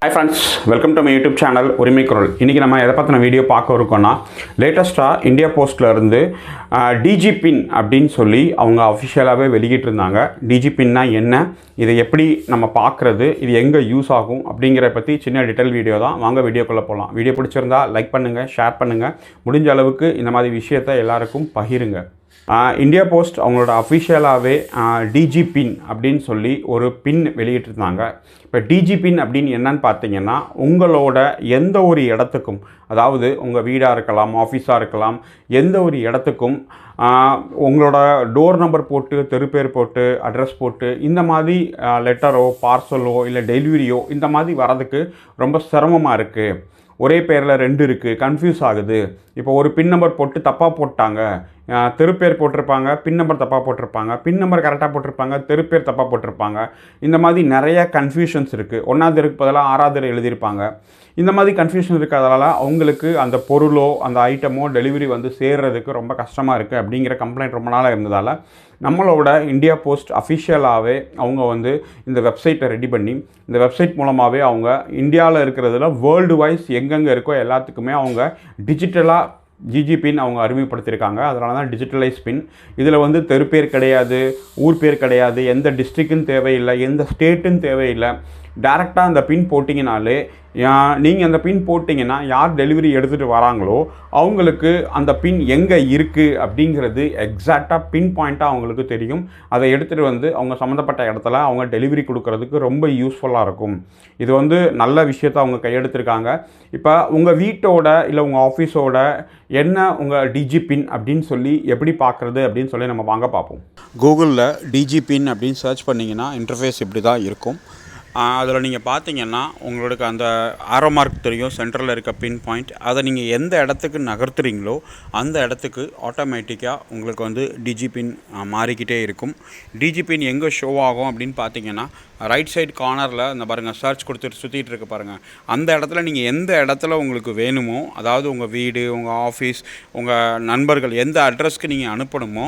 Hi friends, welcome to my YouTube channel உரிமை குரல். இன்றைக்கி நம்ம எதை பற்றின வீடியோ பார்க்க இருக்கோன்னா, லேட்டஸ்ட்டாக இந்தியா போஸ்ட்டில் இருந்து டிஜி பின் அப்படின்னு சொல்லி அவங்க அஃபிஷியலாகவே வெளியிட்டிருந்தாங்க. டிஜி பின்னா என்ன, இதை எப்படி நம்ம பார்க்குறது, இது எங்கே யூஸ் ஆகும் அப்படிங்கிற பற்றி சின்ன டீட்டெயில் வீடியோ தான். வாங்க வீடியோக்குள்ளே போகலாம். வீடியோ பிடிச்சிருந்தா லைக் பண்ணுங்கள், ஷேர் பண்ணுங்கள், முடிஞ்ச அளவுக்கு இந்த மாதிரி விஷயத்தை எல்லாருக்கும் பகிருங்க. இந்தியா போஸ்ட் அவங்களோட அஃபிஷியலாகவே டிஜி பின் அப்படின்னு சொல்லி ஒரு பின் வெளியிட்டிருந்தாங்க. இப்போ டிஜி பின் அப்படின்னு என்னன்னு பார்த்தீங்கன்னா, உங்களோட எந்த ஒரு இடத்துக்கும், அதாவது உங்கள் வீடாக இருக்கலாம், ஆஃபீஸாக இருக்கலாம், எந்த ஒரு இடத்துக்கும் உங்களோட டோர் நம்பர் போட்டு, தெரு பேர் போட்டு, அட்ரஸ் போட்டு, இந்த மாதிரி லெட்டரோ பார்சலோ இல்லை டெலிவரியோ இந்த மாதிரி வரதுக்கு ரொம்ப சிரமமாக இருக்குது. ஒரே பேரில் 2 இருக்குது, கன்ஃபியூஸ் ஆகுது. இப்போ ஒரு பின் நம்பர் போட்டு தப்பாக போட்டாங்க, தெரு பேர் போட்டிருப்பாங்க, பின் நம்பர் தப்பாக போட்டிருப்பாங்க, பின் நம்பர் கரெக்டாக போட்டிருப்பாங்க, தெரு பேர் தப்பாக போட்டிருப்பாங்க. இந்த மாதிரி நிறைய கன்ஃபியூஷன்ஸ் இருக்குது. 1ஆவது தெருக்கு பதிலாக 6ஆவது தெரு எழுதியிருப்பாங்க. இந்த மாதிரி கன்ஃபியூஷன் இருக்கிறதால அவங்களுக்கு அந்த பொருளோ அந்த ஐட்டமோ டெலிவரி வந்து சேர்றதுக்கு ரொம்ப கஷ்டமாக இருக்குது அப்படிங்கிற கம்ப்ளைண்ட் ரொம்ப நாளாக இருந்ததால் நம்மளோட இந்தியா போஸ்ட் அஃபிஷியலாகவே அவங்க வந்து இந்த வெப்சைட்டை ரெடி பண்ணி, இந்த வெப்சைட் மூலமாகவே அவங்க இந்தியாவில் இருக்கிறதுல வேர்ல்டு வைஸ் எங்கெங்கே இருக்கோ எல்லாத்துக்குமே அவங்க டிஜிட்டலாக டிஜி பின் அவங்க அறிமுகப்படுத்தியிருக்காங்க. அதனால தான் டிஜிட்டலைஸ் பின். இதில் வந்து தெரு பேர் கிடையாது, ஊர் பேர் கிடையாது, எந்த டிஸ்ட்ரிக்ட்டுன்னு தேவையில்லை, எந்த ஸ்டேட்டுன்னு தேவையில்லை. டேரெக்டாக அந்த பின் போட்டிங்கனாலே, நீங்கள் அந்த பின் போட்டிங்கன்னா யார் டெலிவரி எடுத்துகிட்டு வராங்களோ அவங்களுக்கு அந்த பின் எங்கே இருக்குது அப்படிங்கிறது எக்ஸாக்டாக பின் பாயிண்ட்டாக அவங்களுக்கு தெரியும். அதை எடுத்துகிட்டு வந்து அவங்க சம்மந்தப்பட்ட இடத்துல அவங்க டெலிவரி கொடுக்கறதுக்கு ரொம்ப யூஸ்ஃபுல்லாக இருக்கும். இது வந்து நல்ல விஷயத்தை அவங்க கையெடுத்திருக்காங்க. இப்போ உங்கள் வீட்டோட இல்லை உங்கள் ஆஃபீஸோட என்ன உங்கள் டிஜி பின் அப்படின்னு சொல்லி எப்படி பார்க்குறது அப்படின்னு சொல்லி நம்ம வாங்க பார்ப்போம். கூகுளில் டிஜி பின் அப்படின்னு சர்ச் பண்ணிங்கன்னா இன்டர்ஃபேஸ் இப்படி தான் இருக்கும். அதில் நீங்கள் பார்த்தீங்கன்னா உங்களுக்கு அந்த ஆரோ மார்க் தெரியும், சென்டரில் இருக்க பின் பாயிண்ட். அதை நீங்கள் எந்த இடத்துக்கு நகர்த்துறீங்களோ அந்த இடத்துக்கு ஆட்டோமேட்டிக்காக உங்களுக்கு வந்து டிஜி பின் மாறிக்கிட்டே இருக்கும். டிஜி பின் எங்கே ஷோ ஆகும் அப்படின்னு பார்த்தீங்கன்னா, ரைட் சைடு கார்னரில் இந்த பாருங்கள், சர்ச் கொடுத்துட்டு சுற்றிட்டு இருக்க பாருங்கள். அந்த இடத்துல நீங்கள் எந்த இடத்துல உங்களுக்கு வேணுமோ, அதாவது உங்கள் வீடு, உங்கள் ஆஃபீஸ், உங்கள் நண்பர்கள் எந்த அட்ரஸ்க்கு நீங்கள் அனுப்பணுமோ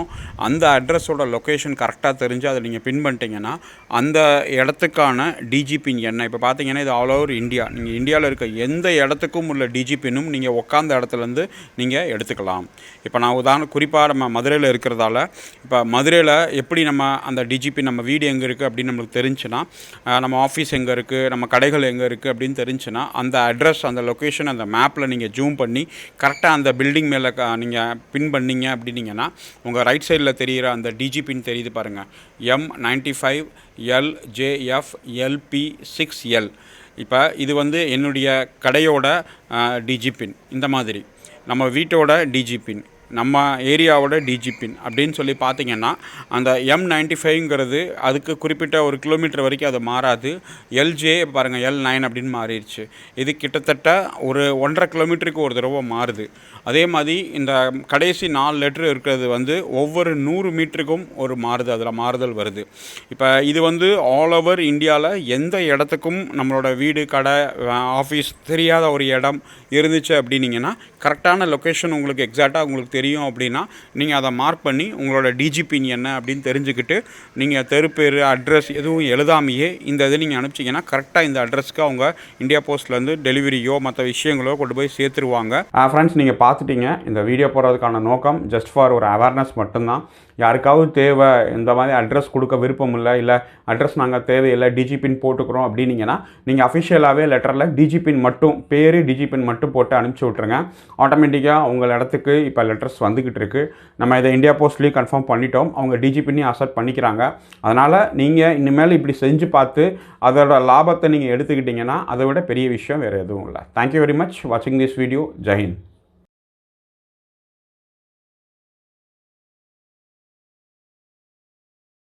அந்த அட்ரஸோட லொக்கேஷன் கரெக்டாக தெரிஞ்சு அதை நீங்கள் பின் பண்ணிட்டீங்கன்னா அந்த இடத்துக்கான டிஜி பின் என்ன. இப்போ பார்த்தீங்கன்னா இது ஆல் ஓவர் இந்தியா. நீங்கள் இந்தியாவில் இருக்க எந்த இடத்துக்கும் உள்ள டிஜி பின்னும் நீங்கள் உட்காந்த இடத்துலேருந்து நீங்கள் எடுத்துக்கலாம். இப்போ நான் குறிப்பாக நம்ம மதுரையில் இருக்கிறதால, இப்போ மதுரையில் எப்படி நம்ம அந்த டிஜி பின், நம்ம வீடு எங்கே இருக்குது அப்படின்னு நம்மளுக்கு தெரிஞ்சுன்னா, நம்ம ஆஃபீஸ் எங்கே இருக்குது, நம்ம கடைகள் எங்கே இருக்குது அப்படின்னு தெரிஞ்சுன்னா அந்த அட்ரஸ், அந்த லொக்கேஷன் அந்த மேப்பில் நீங்கள் ஜூம் பண்ணி கரெக்டாக அந்த பில்டிங் மேலே நீங்கள் பின் பண்ணிங்க அப்படின்னீங்கன்னா உங்கள் ரைட் சைடில் தெரிகிற அந்த டிஜி பின் தெரியுது பாருங்கள், M95 LJF LP6L. இப்போ இது வந்து என்னுடைய கடையோட டிஜி பின். இந்த மாதிரி நம்ம வீட்டோட டிஜி பின், நம்ம ஏரியாவோட டிஜி பின் அப்படின்னு சொல்லி பார்த்தீங்கன்னா அந்த M95ங்கிறது அதுக்கு குறிப்பிட்ட ஒரு கிலோமீட்டர் வரைக்கும் அது மாறாது. LJ பாருங்கள், L9 அப்படின்னு மாறிடுச்சு. இது கிட்டத்தட்ட ஒரு 1.5 கிலோமீட்டருக்கு ஒரு தடவை மாறுது. அதே மாதிரி இந்த கடைசி 4 லெட்ரு இருக்கிறது வந்து ஒவ்வொரு 100 மீட்டருக்கும் ஒரு மாறுது, அதில் மாறுதல் வருது. இப்போ இது வந்து ஆல் ஓவர் இந்தியாவில் எந்த இடத்துக்கும் நம்மளோட வீடு, கடை, ஆஃபீஸ் தெரியாத ஒரு இடம் இருந்துச்சு அப்படின்னீங்கன்னா கரெக்டான லொக்கேஷன் உங்களுக்கு எக்ஸாக்டாக உங்களுக்கு தெரியும் அப்படின்னா நீங்கள் அதை மார்க் பண்ணி உங்களோட டிஜி பின் என்ன அப்படின்னு தெரிஞ்சுக்கிட்டு நீங்கள் தெரு பேர், அட்ரஸ் எதுவும் எழுதாமையே இந்த இதை நீங்கள் அனுப்பிச்சிங்கன்னா கரெக்டாக இந்த அட்ரஸ்க்கு அவங்க இந்தியா போஸ்ட்லேருந்து டெலிவரியோ மற்ற விஷயங்களோ கொண்டு போய் சேர்த்துருவாங்க. ஃப்ரெண்ட்ஸ், நீங்கள் பார்த்துட்டீங்க. இந்த வீடியோ போடுறதுக்கான நோக்கம் ஜஸ்ட் ஃபார் ஒரு அவேர்னஸ் மட்டும்தான். யாருக்காவது தேவை, இந்த மாதிரி அட்ரஸ் கொடுக்க விருப்பம் இல்லை அட்ரஸ் நாங்கள் தேவையில்லை, டிஜி பின் போட்டுக்கிறோம் அப்படின்னீங்கன்னா நீங்கள் அஃபிஷியலாகவே லெட்டரில் டிஜி பின் மட்டும், பேர் டிஜி பின் மட்டும் போட்டு அனுப்பிச்சி விட்ருங்க. ஆட்டோமேட்டிக்காக உங்கள் இடத்துக்கு இப்போ லெட்டர்ஸ் வந்துக்கிட்டு இருக்குது. நம்ம இதை இந்தியா போஸ்ட்லேயும் கன்ஃபார்ம் பண்ணிட்டோம். அவங்க டிஜி பின்னையும் அக்செப்ட் பண்ணிக்கிறாங்க. அதனால் நீங்கள் இனிமேல் இப்படி செஞ்சு பார்த்து அதோட லாபத்தை நீங்கள் எடுத்துக்கிட்டிங்கன்னா அதை விட பெரிய விஷயம் வேறு எதுவும் இல்லை. தேங்க்யூ வெரி மச் வாட்சிங் திஸ் வீடியோ. ஜெய் ஹிந்த்.